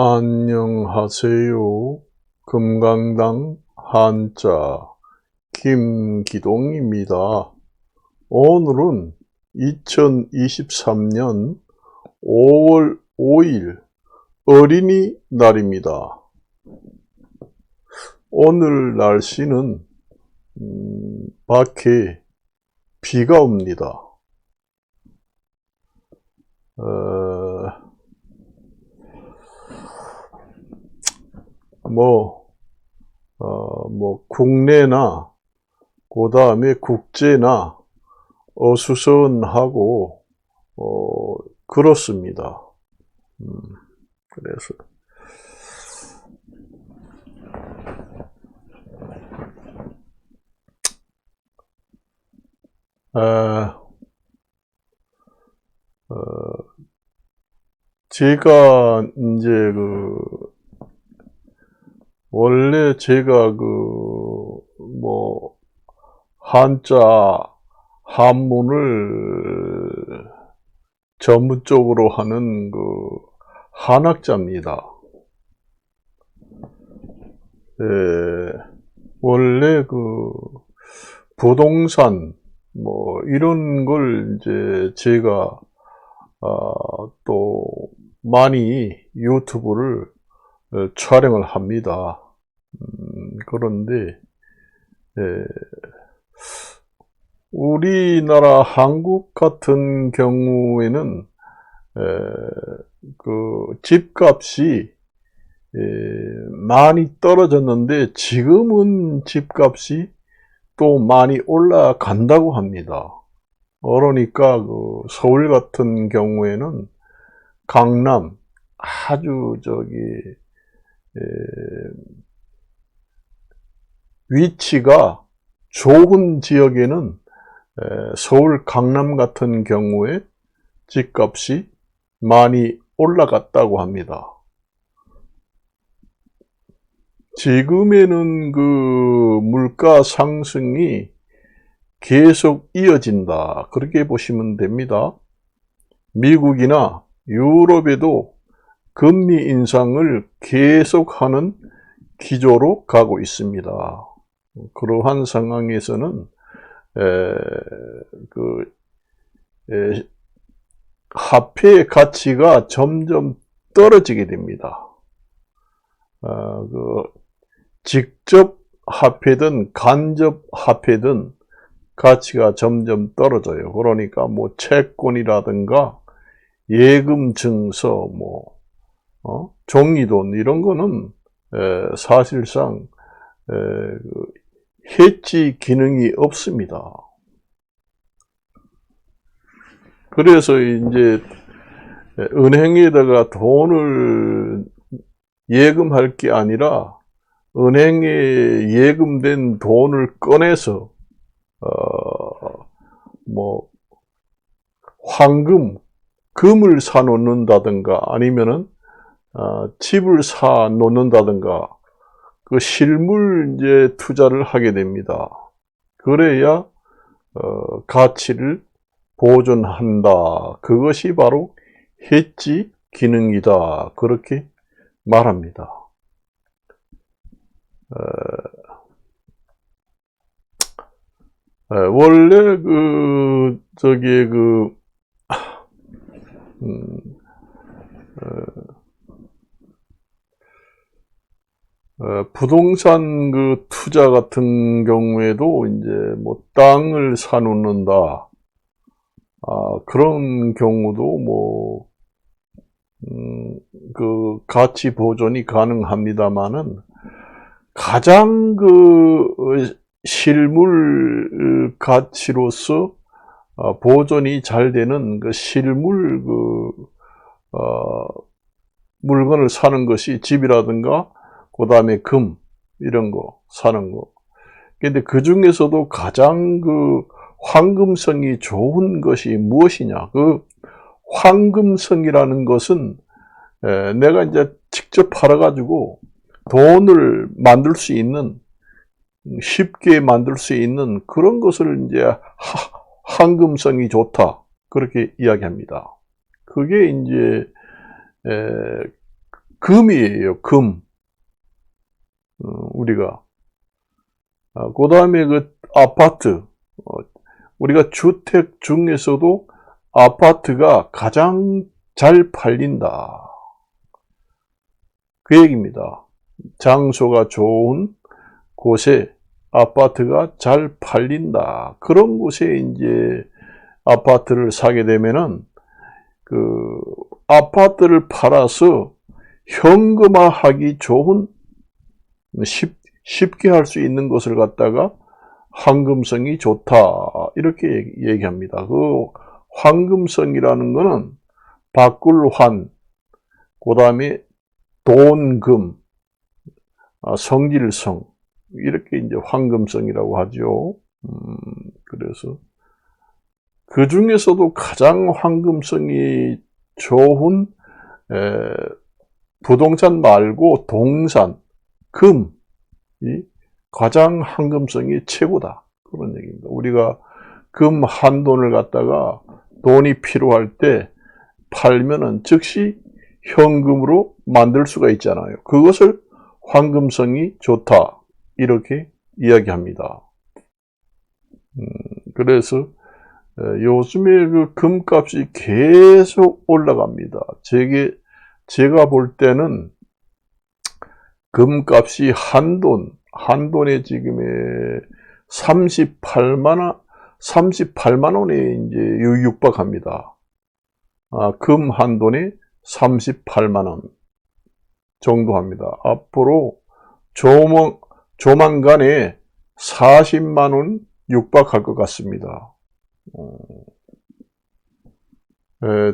안녕하세요. 금강당 한자 김기동입니다. 오늘은 2023년 5월 5일 어린이날입니다. 오늘 날씨는 밖에 비가 옵니다. 국내나 그 다음에 국제나 어수선하고 그렇습니다. 그래서 제가 이제 원래 제가 한자 한문을 전문적으로 하는 한학자입니다. 원래 부동산 이런 걸 이제 제가 또 많이 유튜브를 촬영을 합니다. 그런데 우리나라 한국 같은 경우에는 집값이 많이 떨어졌는데 지금은 집값이 또 많이 올라간다고 합니다. 그러니까 서울 같은 경우에는 강남 아주 위치가 좋은 지역에는 서울 강남 같은 경우에 집값이 많이 올라갔다고 합니다. 지금에는 물가 상승이 계속 이어진다, 그렇게 보시면 됩니다. 미국이나 유럽에도 금리 인상을 계속하는 기조로 가고 있습니다. 그러한 상황에서는 화폐의 가치가 점점 떨어지게 됩니다. 직접 화폐든 간접 화폐든 가치가 점점 떨어져요. 그러니까 채권이라든가 예금 증서, 종이돈 이런 거는 사실상 해지 기능이 없습니다. 그래서 이제 은행에다가 돈을 예금할 게 아니라 은행에 예금된 돈을 꺼내서 금을 사 놓는다든가 아니면은 집을 사 놓는다든가 실물 이제 투자를 하게 됩니다. 그래야 가치를 보존한다. 그것이 바로 해지 기능이다. 그렇게 말합니다. 원래 부동산 투자 같은 경우에도 이제 땅을 사 놓는다. 그런 경우도 가치 보존이 가능합니다만은 가장 실물 가치로서 보존이 잘 되는 실물 물건을 사는 것이 집이라든가 그 다음에 금 이런 거 사는 거. 근데 그 중에서도 가장 황금성이 좋은 것이 무엇이냐? 황금성이라는 것은 내가 이제 직접 팔아가지고 돈을 만들 수 있는, 쉽게 만들 수 있는 그런 것을 이제 황금성이 좋다, 그렇게 이야기합니다. 그게 이제 금이에요, 금. 우리가. 그 다음에 그 아파트. 우리가 주택 중에서도 아파트가 가장 잘 팔린다. 그 얘기입니다. 장소가 좋은 곳에 아파트가 잘 팔린다. 그런 곳에 이제 아파트를 사게 되면은 그 아파트를 팔아서 현금화하기 좋은 쉽게 할 수 있는 것을 갖다가 황금성이 좋다. 이렇게 얘기합니다. 그 황금성이라는 거는 바꿀 환, 그 다음에 돈, 금, 성질성, 이렇게 이제 황금성이라고 하죠. 그래서 그 중에서도 가장 황금성이 좋은 부동산 말고 동산, 금이 가장 황금성이 최고다. 그런 얘기입니다. 우리가 금 한 돈을 갖다가 돈이 필요할 때 팔면은 즉시 현금으로 만들 수가 있잖아요. 그것을 황금성이 좋다. 이렇게 이야기합니다. 그래서 요즘에 그 금값이 계속 올라갑니다. 제가 볼 때는 금값이 한 돈에 지금에 38만 원에 이제 육박합니다. 금 한 돈에 38만 원 정도 합니다. 앞으로 조만간에 40만 원 육박할 것 같습니다.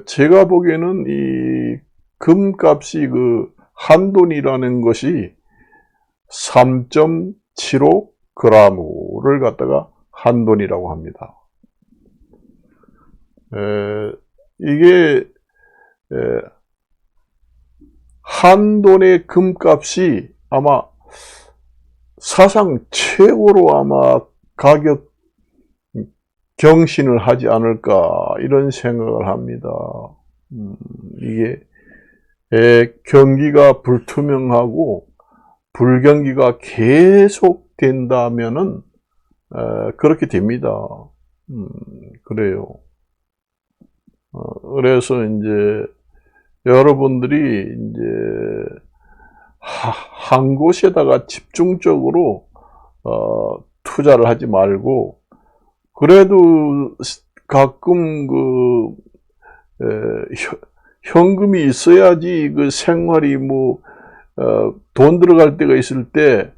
제가 보기에는 이 금값이 그 한돈이라는 것이 3.75g를 갖다가 한돈이라고 합니다. 이게 한돈의 금값이 아마 사상 최고로 아마 가격 경신을 하지 않을까 이런 생각을 합니다. 이게 경기가 불투명하고 불경기가 계속 된다면은 그렇게 됩니다. 그래요. 그래서 이제 여러분들이 이제 한 곳에다가 집중적으로 투자를 하지 말고 그래도 가끔 현금이 있어야지 그 생활이 돈 들어갈 때가 있을 때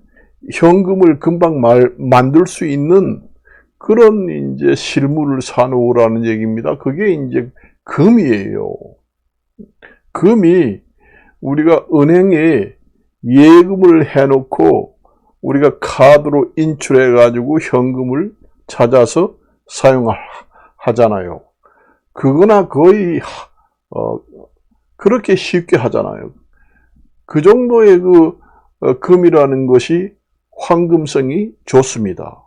현금을 금방 만들 수 있는 그런 이제 실물을 사놓으라는 얘기입니다. 그게 이제 금이에요. 금이 우리가 은행에 예금을 해놓고 우리가 카드로 인출해 가지고 현금을 찾아서 사용하잖아요. 그거나 거의 그렇게 쉽게 하잖아요. 그 정도의 금이라는 것이 황금성이 좋습니다.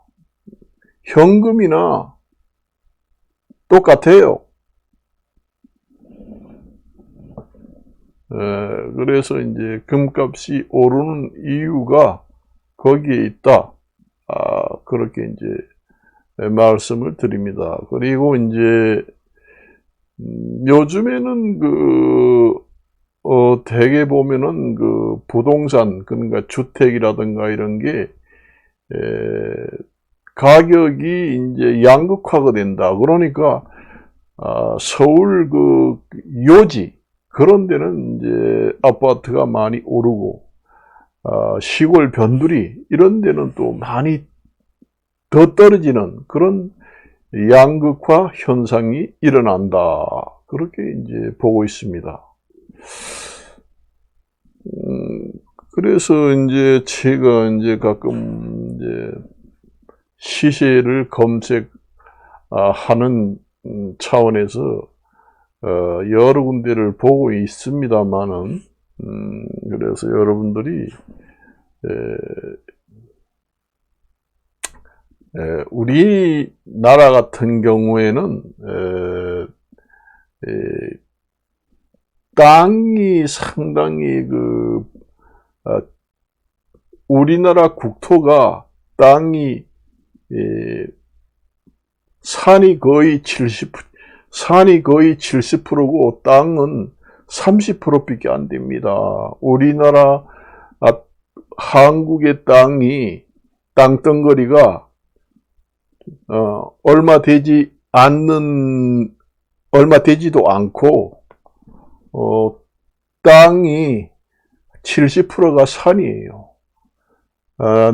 현금이나 똑같아요. 그래서 이제 금값이 오르는 이유가 거기에 있다. 그렇게 이제 말씀을 드립니다. 그리고 이제 요즘에는 대개 보면은 부동산, 그러니까 주택이라든가 이런 게 가격이 이제 양극화가 된다. 그러니까 서울 요지 그런 데는 이제 아파트가 많이 오르고 시골 변두리 이런 데는 또 많이 더 떨어지는 그런 양극화 현상이 일어난다. 그렇게 이제 보고 있습니다. 그래서 이제 제가 이제 가끔 이제 시세를 검색하는 차원에서 여러 군데를 보고 있습니다만은 그래서 여러분들이 우리나라 같은 경우에는 땅이 상당히 우리나라 국토가 땅이 산이 거의 70%고 땅은 30%밖에 안 됩니다. 우리나라 한국의 땅덩어리가 얼마 되지도 않고 땅이 70%가 산이에요.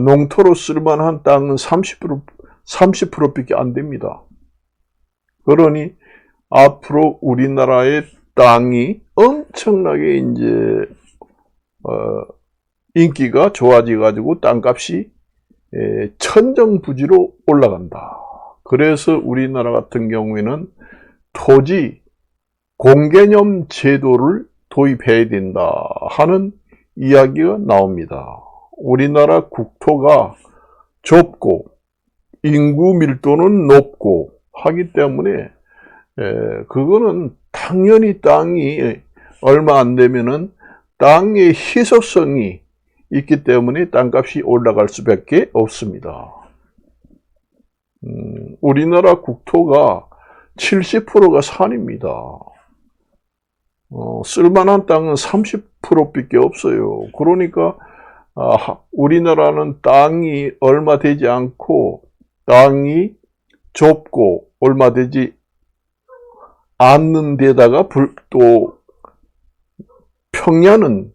농토로 쓸만한 땅은 30%밖에 안 됩니다. 그러니 앞으로 우리나라의 땅이 엄청나게 이제 인기가 좋아져 가지고 땅값이 천정부지로 올라간다. 그래서 우리나라 같은 경우에는 토지 공개념 제도를 도입해야 된다 하는 이야기가 나옵니다. 우리나라 국토가 좁고 인구 밀도는 높고 하기 때문에 그거는 당연히 땅이 얼마 안 되면은 땅의 희소성이 있기 때문에 땅값이 올라갈 수밖에 없습니다. 우리나라 국토가 70%가 산입니다. 쓸만한 땅은 30%밖에 없어요. 그러니까 우리나라는 땅이 얼마 되지 않고 땅이 좁고 얼마 되지 않는 데다가 또 평야는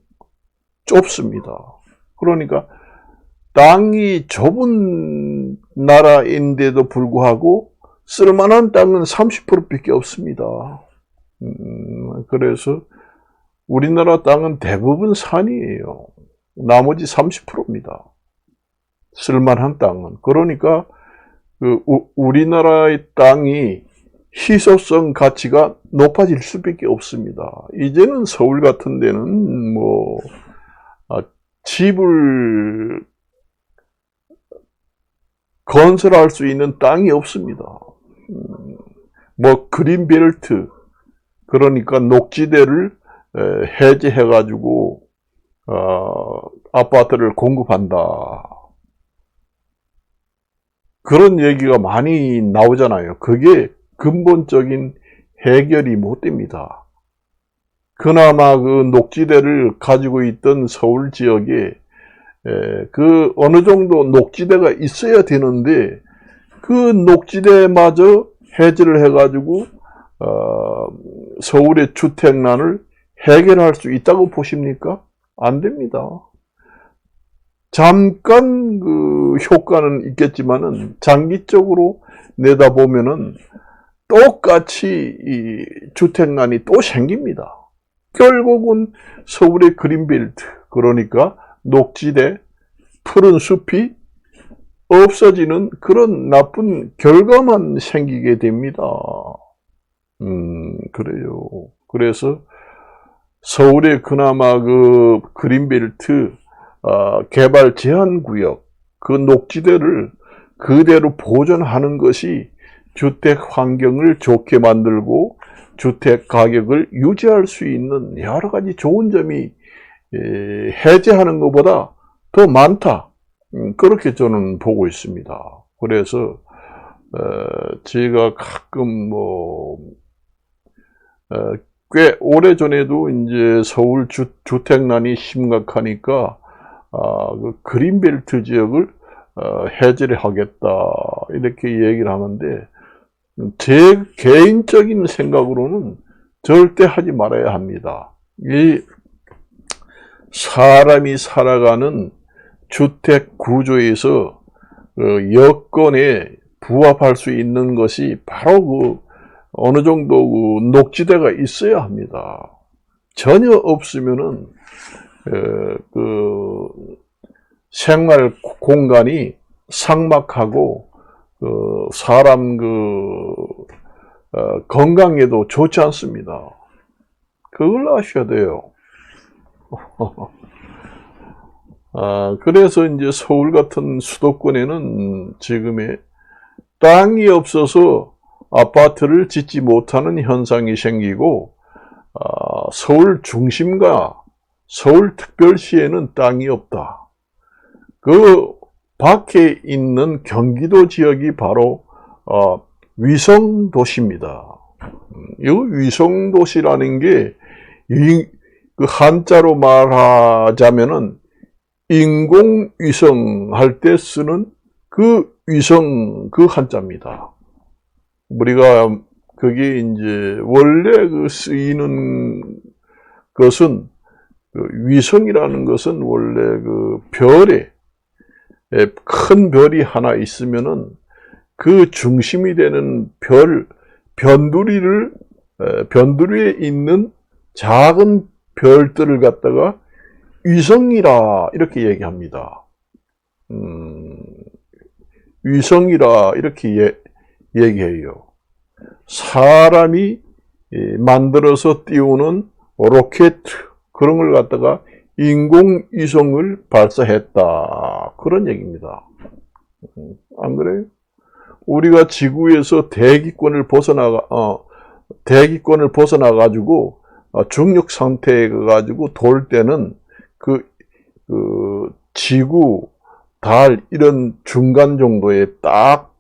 좁습니다. 그러니까 땅이 좁은 나라인데도 불구하고 쓸만한 땅은 30%밖에 없습니다. 그래서 우리나라 땅은 대부분 산이에요. 나머지 30%입니다. 쓸만한 땅은. 그러니까 우리나라의 땅이 희소성 가치가 높아질 수밖에 없습니다. 이제는 서울 같은 데는 집을 건설할 수 있는 땅이 없습니다. 그린벨트, 그러니까 녹지대를 해제해가지고 아파트를 공급한다. 그런 얘기가 많이 나오잖아요. 그게 근본적인 해결이 못 됩니다. 그나마 그 녹지대를 가지고 있던 서울 지역에 어느 정도 녹지대가 있어야 되는데 그 녹지대마저 해제를 해가지고 서울의 주택난을 해결할 수 있다고 보십니까? 안 됩니다. 잠깐 효과는 있겠지만은 장기적으로 내다보면은 똑같이 이 주택난이 또 생깁니다. 결국은 서울의 그린벨트, 그러니까 녹지대, 푸른 숲이 없어지는 그런 나쁜 결과만 생기게 됩니다. 그래요. 그래서 서울의 그나마 그린벨트 개발 제한 구역, 그 녹지대를 그대로 보존하는 것이 주택 환경을 좋게 만들고 주택 가격을 유지할 수 있는 여러 가지 좋은 점이 해제하는 것보다 더 많다. 그렇게 저는 보고 있습니다. 그래서 제가 가끔 꽤 오래전에도 이제 서울 주택난이 심각하니까 그린벨트 지역을 해제를 하겠다 이렇게 얘기를 하는데 제 개인적인 생각으로는 절대 하지 말아야 합니다. 이 사람이 살아가는 주택 구조에서 여건에 부합할 수 있는 것이 바로 어느 정도 녹지대가 있어야 합니다. 전혀 없으면은 생활 공간이 삭막하고 사람 건강에도 좋지 않습니다. 그걸 아셔야 돼요. 그래서 이제 서울 같은 수도권에는 지금의 땅이 없어서 아파트를 짓지 못하는 현상이 생기고 서울 중심과 서울특별시에는 땅이 없다. 그 밖에 있는 경기도 지역이 바로 위성도시입니다. 이 위성도시라는 게 그 한자로 말하자면은 인공위성 할 때 쓰는 그 위성 그 한자입니다. 우리가 그게 이제 원래 그 쓰이는 것은 그 위성이라는 것은 원래 그 별에 큰 별이 하나 있으면은 그 중심이 되는 변두리에 있는 작은 별들을 갖다가 위성이라 이렇게 얘기합니다. 위성이라 이렇게 얘기해요. 사람이 만들어서 띄우는 로켓 그런 걸 갖다가 인공위성을 발사했다. 그런 얘기입니다. 안 그래요? 우리가 지구에서 대기권을 벗어나가지고 중력 상태에 가지고 돌 때는 그 지구, 달 이런 중간 정도의 딱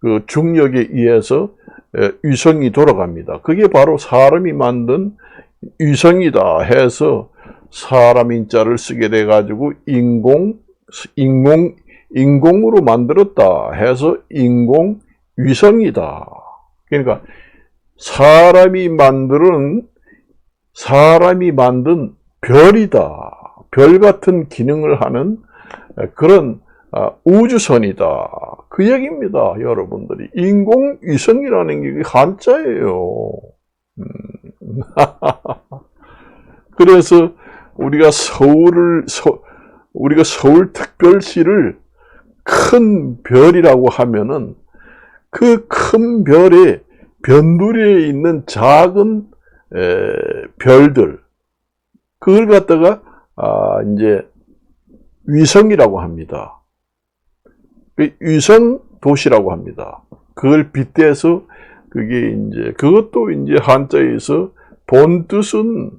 그 중력에 의해서 위성이 돌아갑니다. 그게 바로 사람이 만든 위성이다 해서 사람 인자를 쓰게 돼 가지고 인공으로 만들었다 해서 인공위성이다. 그러니까 사람이 만든 별이다. 별 같은 기능을 하는 그런 우주선이다. 그 얘기입니다. 여러분들이. 인공위성이라는 게 한자예요. 그래서 우리가 서울특별시를 큰 별이라고 하면은 그 큰 별의 변두리에 있는 작은 별들, 그걸 갖다가 이제 위성이라고 합니다. 위성 도시라고 합니다. 그걸 빗대서 그것도 이제 한자에서 본 뜻은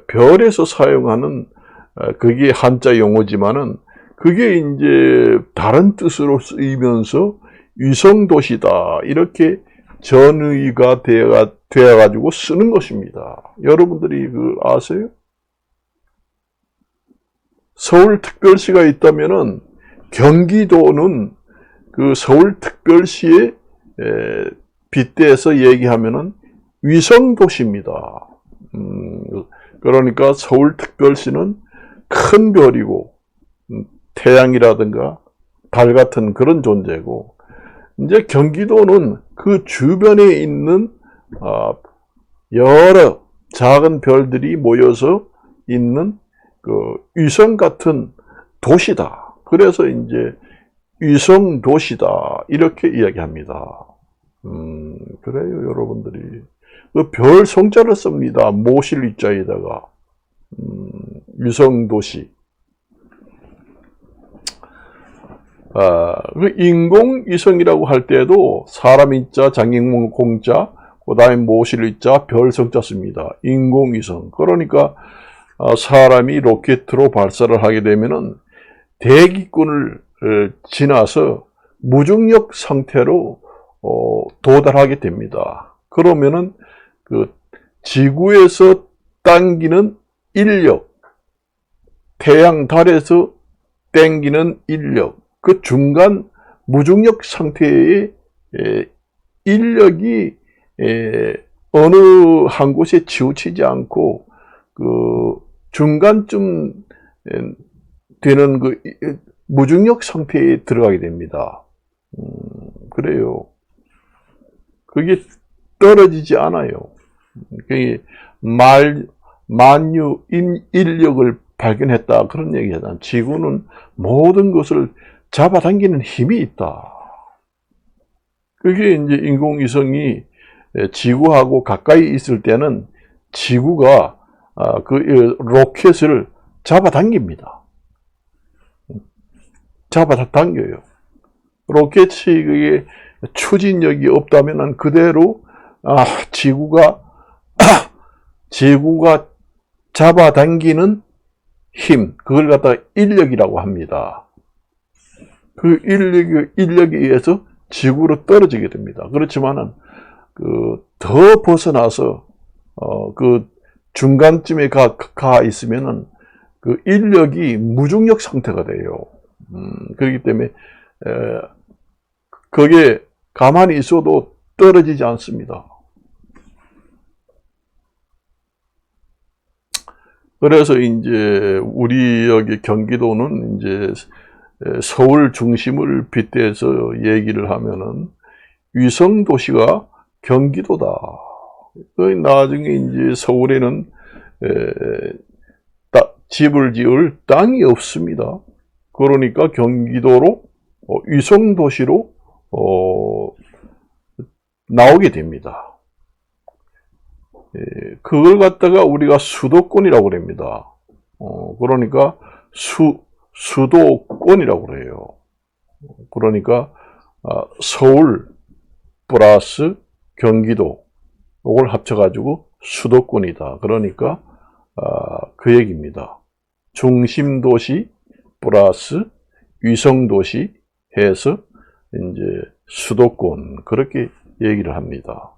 별에서 사용하는 그게 한자 용어지만은 그게 이제 다른 뜻으로 쓰이면서 위성 도시다 이렇게 전의가 되어가지고 쓰는 것입니다. 여러분들이 아세요? 서울특별시가 있다면은 경기도는 그 서울특별시에 빗대서 얘기하면은 위성도시입니다. 그러니까 서울특별시는 큰 별이고 태양이라든가 달 같은 그런 존재고, 이제 경기도는 그 주변에 있는 여러 작은 별들이 모여서 있는 그 위성 같은 도시다. 그래서 이제 위성 도시다 이렇게 이야기합니다. 그래요, 여러분들이. 그 별 성자를 씁니다. 모실 위자에다가 위성 도시. 그 인공위성이라고 할 때도 사람 인자, 장인공 공자, 그 다음에 모실 위자, 별 성자 씁니다. 인공위성. 그러니까 사람이 로켓으로 발사를 하게 되면은 대기권을 지나서 무중력 상태로 도달하게 됩니다. 그러면은 그 지구에서 당기는 인력, 태양, 달에서 당기는 인력, 그 중간 무중력 상태의 인력이 어느 한 곳에 치우치지 않고 그 중간쯤 되는 그 무중력 상태에 들어가게 됩니다. 그래요. 그게 떨어지지 않아요. 그게 만유 인력을 발견했다 그런 얘기잖아요. 지구는 모든 것을 잡아당기는 힘이 있다. 그게 이제 인공위성이 지구하고 가까이 있을 때는 지구가 그 로켓을 잡아당깁니다. 잡아당겨요. 로켓이 그게 추진력이 없다면 그대로 지구가 제구가 잡아당기는 힘, 그걸 갖다가 인력이라고 합니다. 그 인력에 의해서 지구로 떨어지게 됩니다. 그렇지만은, 더 벗어나서, 그 중간쯤에 가 있으면은, 그 인력이 무중력 상태가 돼요. 그렇기 때문에, 거기에 가만히 있어도 떨어지지 않습니다. 그래서 이제 우리 여기 경기도는 이제 서울 중심을 빗대서 얘기를 하면은 위성 도시가 경기도다. 나중에 이제 서울에는 집을 지을 땅이 없습니다. 그러니까 경기도로 위성 도시로 나오게 됩니다. 그걸 갖다가 우리가 수도권이라고 그럽니다. 그러니까 수도권이라고 그래요. 그러니까 서울 플러스 경기도 이걸 합쳐가지고 수도권이다. 그러니까 그 얘기입니다. 중심도시 플러스 위성도시 해서 이제 수도권 그렇게 얘기를 합니다.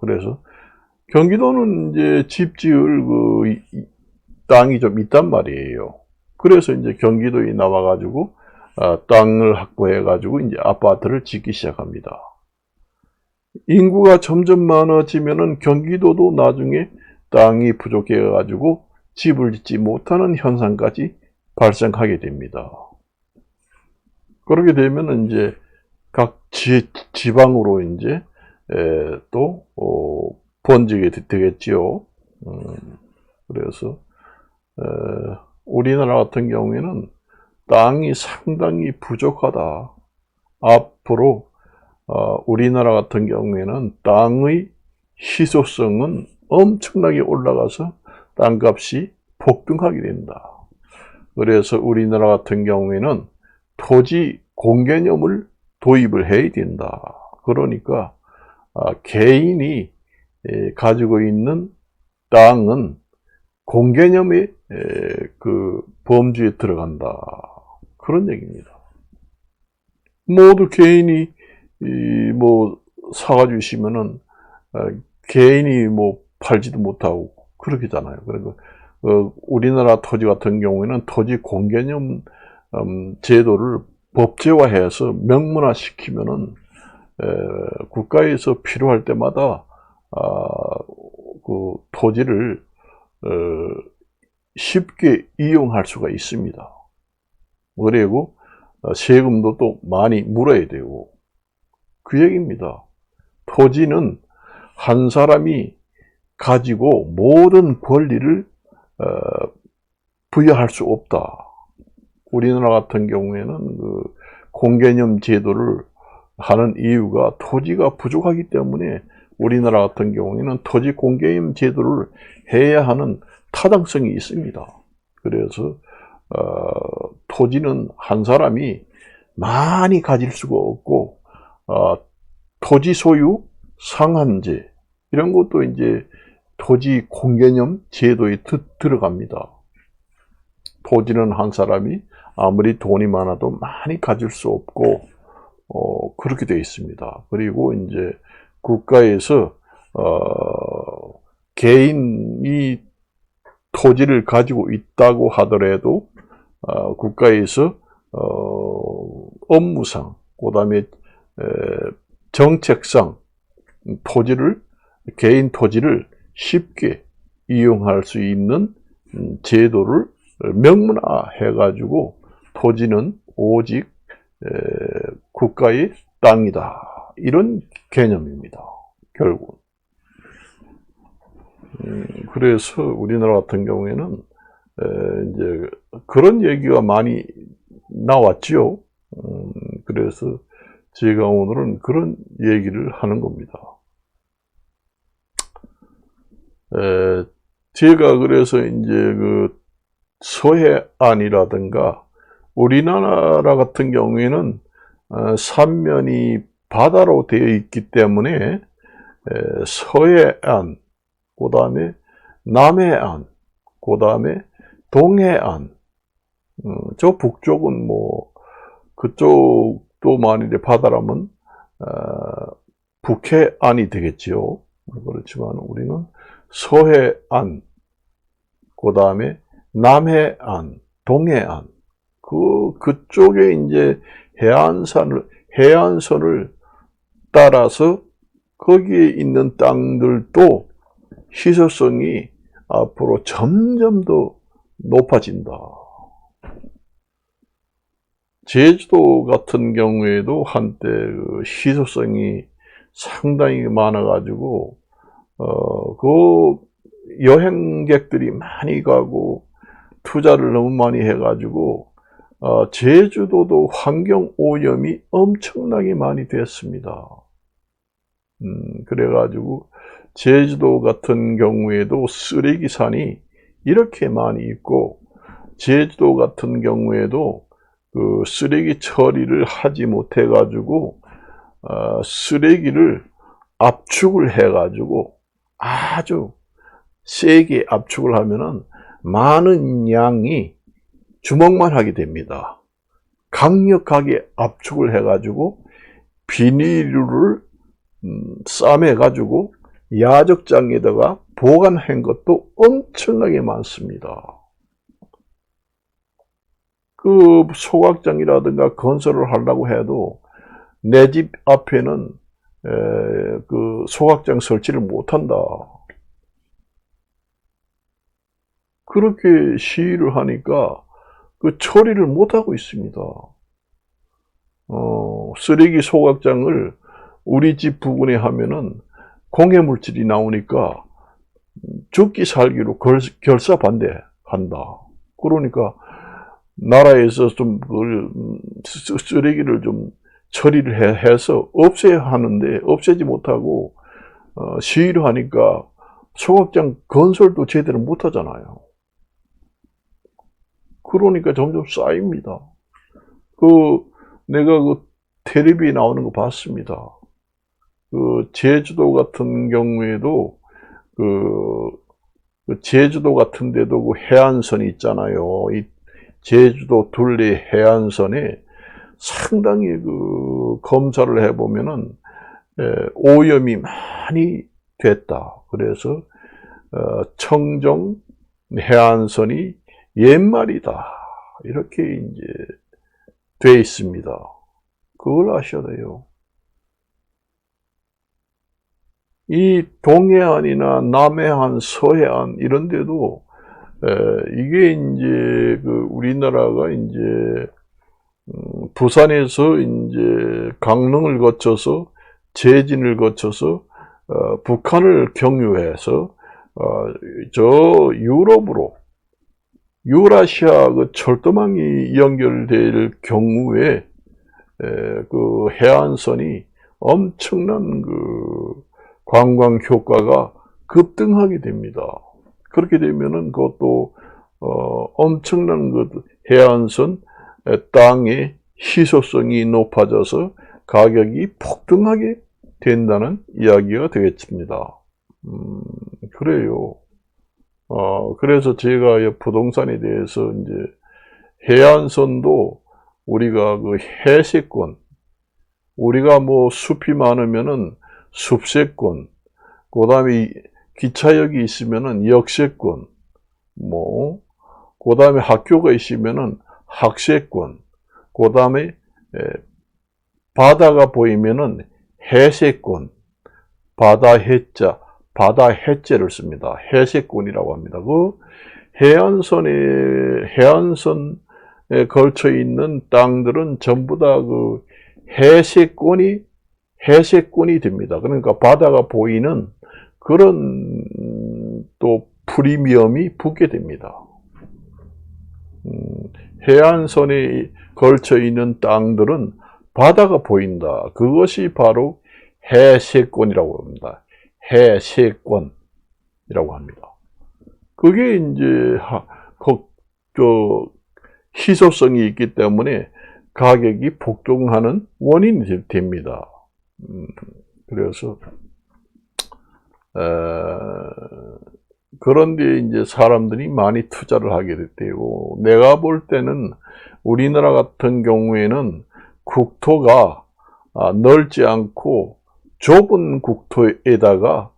그래서 경기도는 이제 집 지을 그 땅이 좀 있단 말이에요. 그래서 이제 경기도에 나와가지고 땅을 확보해가지고 이제 아파트를 짓기 시작합니다. 인구가 점점 많아지면은 경기도도 나중에 땅이 부족해가지고 집을 짓지 못하는 현상까지 발생하게 됩니다. 그렇게 되면은 이제 각 지방으로 이제 또 번지게 되겠지요. 그래서 우리나라 같은 경우에는 땅이 상당히 부족하다. 앞으로 우리나라 같은 경우에는 땅의 희소성은 엄청나게 올라가서 땅값이 폭등하게 된다. 그래서 우리나라 같은 경우에는 토지 공개념을 도입을 해야 된다. 그러니까 개인이 가지고 있는 땅은 공개념의 그 범주에 들어간다. 그런 얘기입니다. 모두 개인이 뭐 사가주시면은 개인이 뭐 팔지도 못하고 그렇게잖아요. 그리고 우리나라 토지 같은 경우에는 토지 공개념 제도를 법제화해서 명문화시키면은 국가에서 필요할 때마다 그 토지를 쉽게 이용할 수가 있습니다. 그리고 세금도 또 많이 물어야 되고 그 얘기입니다. 토지는 한 사람이 가지고 모든 권리를 부여할 수 없다. 우리나라 같은 경우에는 그 공개념 제도를 하는 이유가 토지가 부족하기 때문에 우리나라 같은 경우에는 토지 공개념 제도를 해야 하는 타당성이 있습니다. 그래서 토지는 한 사람이 많이 가질 수가 없고 토지 소유 상한제 이런 것도 이제 토지 공개념 제도에 들어갑니다. 토지는 한 사람이 아무리 돈이 많아도 많이 가질 수 없고 그렇게 되어 있습니다. 그리고 이제 국가에서 개인이 토지를 가지고 있다고 하더라도 국가에서 업무상 그다음에 정책상 개인 토지를 쉽게 이용할 수 있는 제도를 명문화해 가지고 토지는 오직 국가의 땅이다. 이런 개념입니다. 결국. 그래서 우리나라 같은 경우에는 이제 그런 얘기가 많이 나왔죠. 그래서 제가 오늘은 그런 얘기를 하는 겁니다. 제가 그래서 이제 그 서해안이라든가 우리나라 같은 경우에는 삼면이 바다로 되어 있기 때문에 서해안, 그 다음에 남해안, 그 다음에 동해안, 저 북쪽은 뭐 그쪽도 만일에 바다라면 북해안이 되겠지요. 그렇지만 우리는 서해안, 그 다음에 남해안, 동해안, 그쪽에 이제 해안선을 따라서 거기에 있는 땅들도 희소성이 앞으로 점점 더 높아진다. 제주도 같은 경우에도 한때 그 희소성이 상당히 많아가지고, 그 여행객들이 많이 가고, 투자를 너무 많이 해가지고, 제주도도 환경 오염이 엄청나게 많이 됐습니다. 그래가지고, 제주도 같은 경우에도 쓰레기산이 이렇게 많이 있고, 제주도 같은 경우에도 그 쓰레기 처리를 하지 못해가지고, 쓰레기를 압축을 해가지고 아주 세게 압축을 하면은 많은 양이 주먹만 하게 됩니다. 강력하게 압축을 해가지고 비닐을 싸매가지고 야적장에다가 보관한 것도 엄청나게 많습니다. 그 소각장이라든가 건설을 하려고 해도 내 집 앞에는 그 소각장 설치를 못한다. 그렇게 시위를 하니까 그 처리를 못하고 있습니다. 쓰레기 소각장을 우리 집 부근에 하면은 공해물질이 나오니까 죽기 살기로 결사반대한다. 그러니까 나라에서 좀 쓰레기를 좀 처리를 해서 없애야 하는데 없애지 못하고 시위를 하니까 소각장 건설도 제대로 못하잖아요. 그러니까 점점 쌓입니다. 내가 그 텔레비에 나오는 거 봤습니다. 그 제주도 같은 경우에도 그 제주도 같은 데도 그 해안선이 있잖아요. 이 제주도 둘레 해안선에 상당히 그 검사를 해보면은 오염이 많이 됐다. 그래서 청정 해안선이 옛말이다. 이렇게 이제 돼 있습니다. 그걸 아셔야 돼요. 이 동해안이나 남해안, 서해안 이런 데도 이게 이제 그 우리나라가 이제 부산에서 이제 강릉을 거쳐서 제진을 거쳐서 북한을 경유해서 저 유럽으로 유라시아 그 철도망이 연결될 경우에 그 해안선이 엄청난 그 관광 효과가 급등하게 됩니다. 그렇게 되면은 그것도 엄청난 그 해안선 땅의 희소성이 높아져서 가격이 폭등하게 된다는 이야기가 되겠습니다. 그래요. 그래서 제가 부동산에 대해서 이제 해안선도 우리가 그 해세권, 우리가 뭐 숲이 많으면은 숲세권, 그 다음에 기차역이 있으면은 역세권, 그 다음에 학교가 있으면은 학세권, 그 다음에 바다가 보이면은 해세권, 바다 해자를 씁니다. 해세권이라고 합니다. 그 해안선에 걸쳐 있는 땅들은 전부 다 그 해세권이 됩니다. 그러니까 바다가 보이는 그런 또 프리미엄이 붙게 됩니다. 해안선에 걸쳐 있는 땅들은 바다가 보인다. 그것이 바로 해세권이라고 합니다. 해세권이라고 합니다. 그게 이제 희소성이 있기 때문에 가격이 폭등하는 원인이 됩니다. 그래서 그런데 이제 사람들이 많이 투자를 하게 됐대요. 내가 볼 때는 우리나라 같은 경우에는 국토가 넓지 않고 좁은 국토에다가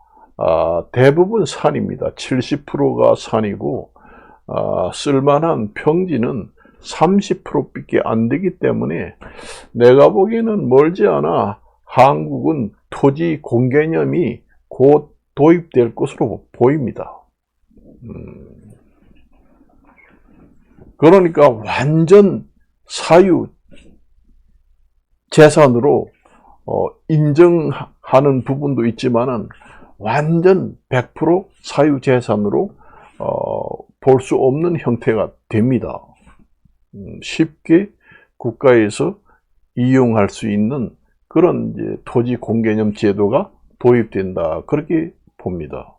대부분 산입니다. 70%가 산이고 쓸만한 평지는 30%밖에 안 되기 때문에 내가 보기에는 멀지 않아 한국은 토지 공개념이 곧 도입될 것으로 보입니다. 그러니까 완전 사유 재산으로 인정하는 부분도 있지만은 완전 100% 사유 재산으로 볼 수 없는 형태가 됩니다. 쉽게 국가에서 이용할 수 있는 그런 이제 토지 공개념 제도가 도입된다, 그렇게 봅니다.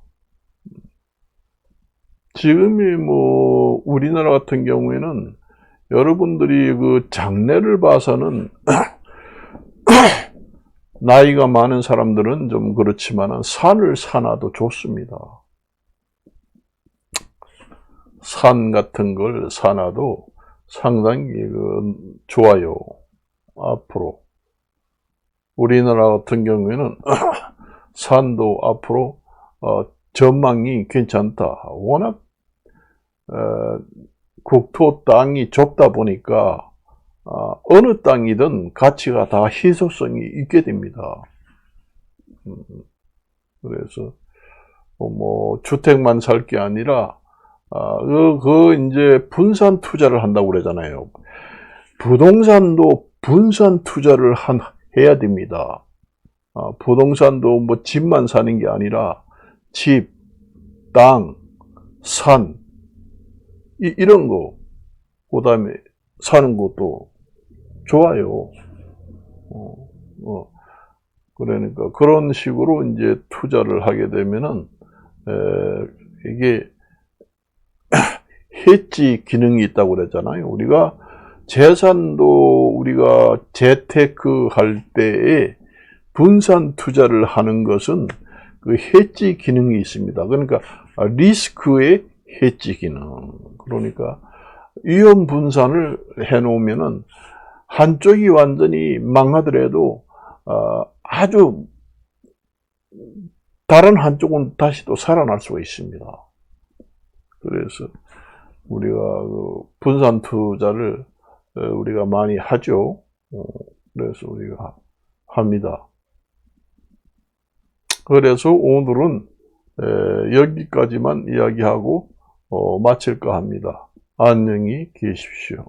지금이 뭐 우리나라 같은 경우에는 여러분들이 그 장래를 봐서는 나이가 많은 사람들은 좀 그렇지만 산을 사놔도 좋습니다. 산 같은 걸 사놔도 상당히 좋아요. 앞으로 우리나라 같은 경우에는 산도 앞으로 전망이 괜찮다. 워낙 국토 땅이 좁다 보니까 어느 땅이든 가치가 다 희소성이 있게 됩니다. 그래서 뭐 주택만 살 게 아니라 이제 분산 투자를 한다고 그러잖아요. 부동산도 분산 투자를 해야 됩니다. 부동산도 뭐 집만 사는 게 아니라 집, 땅, 산, 이런 거, 그 다음에 사는 것도 좋아요. 그러니까 그런 식으로 이제 투자를 하게 되면은 이게 해지 기능이 있다고 그랬잖아요. 우리가 재산도 우리가 재테크 할 때에 분산 투자를 하는 것은 그 해지 기능이 있습니다. 그러니까 리스크의 해지 기능. 그러니까 위험 분산을 해 놓으면은 한쪽이 완전히 망하더라도 아주 다른 한쪽은 다시 또 살아날 수가 있습니다. 그래서 우리가 그 분산 투자를 우리가 많이 하죠. 그래서 우리가 합니다. 그래서 오늘은 여기까지만 이야기하고 마칠까 합니다. 안녕히 계십시오.